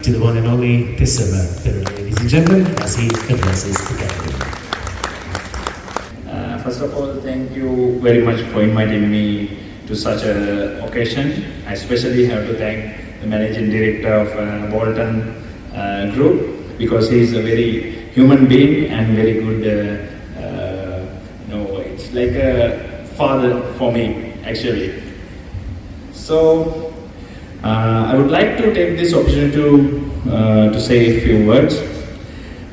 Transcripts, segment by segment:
to the one and only Tissama Pirula. Ladies and gentlemen, as he addresses the gathering. First of all, thank you very much for inviting me to such an occasion. I especially have to thank the Managing Director of Bolton Group, because he is a very human being and very good, it's like a father for me, actually. So, I would like to take this opportunity to say a few words.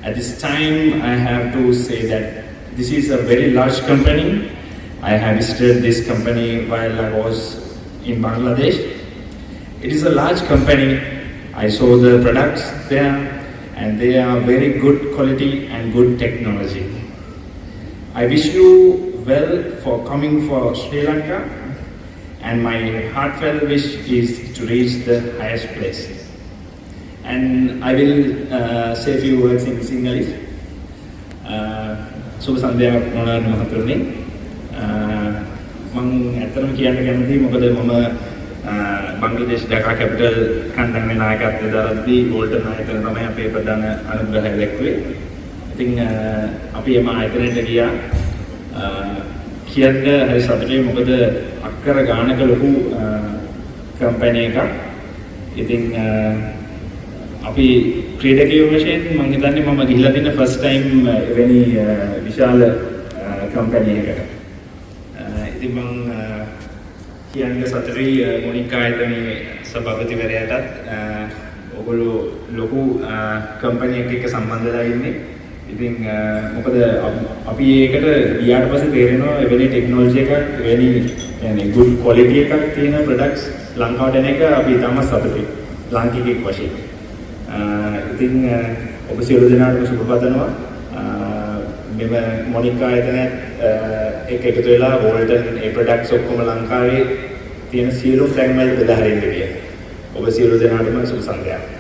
At this time, I have to say that this is a very large company. I have visited this company while I was in Bangladesh. It is a large company. I saw the products there, and they are very good quality and good technology. I wish you well for coming for Sri Lanka, and my heartfelt wish is to reach the highest place. And I will say a few words in Sinhalese. සුබ සන්ධ්‍යාවක් මොනාර මහතුරුනි මම ඇත්තටම කියන්න කැමතියි මොකද මම Bangladesh ඩකා capital කණ්ඩායමේ නායකත්වය දරද්දී බෝල්ටන් ආයතන තමයි අපේ ප්‍රධාන අනුග්‍රහය දැක්වේ. ඉතින් අපි එම ආයතනයට ගියා කියන්න හරි සතුටුයි මොකද අක්කර ගානක ලොකු කම්පැනි එකක්. ඉතින් අපි ක්‍රීඩකයෝ වශයෙන් මම හිතන්නේ මම ගිහිලා තියෙන ෆස්ට් ටයිම් එවැනි විශාල කම්පැනි එකකට. ඉතින් මම කියන්නේ සතරී මොනිකා ආයතනයේ සභාපතිවරයාටත් ඔයගොල්ලෝ ලොකු කම්පැනි එකක සම්බන්ධ වෙලා ඉන්නේ. ඉතින් මොකද අපි ඒකට ගියාට පස්සේ තේරෙනවා එවැනි ටෙක්නොලොජි එකක් එවැනි يعني good quality එකක් තියෙන products ලංකාවට එන එක අපි තාම සතුටුයි ලාංකිකයෙක් වශයෙන්. ඉතින් ඔබ සියලු දෙනාටම සුබ පතනවා. මෙම මොනිකා ආයතනයත් එක්ක එකතු වෙලා වෝල්ටන් ඒ ප්‍රොඩක්ට්ස් ඔක්කොම ලංකාවේ තියෙන සියලු ෆ්ලැග් වල බෙදා හරින්න කියලා. ඔබ සියලු දෙනාටම සුබ සන්ධ්‍යාවක්.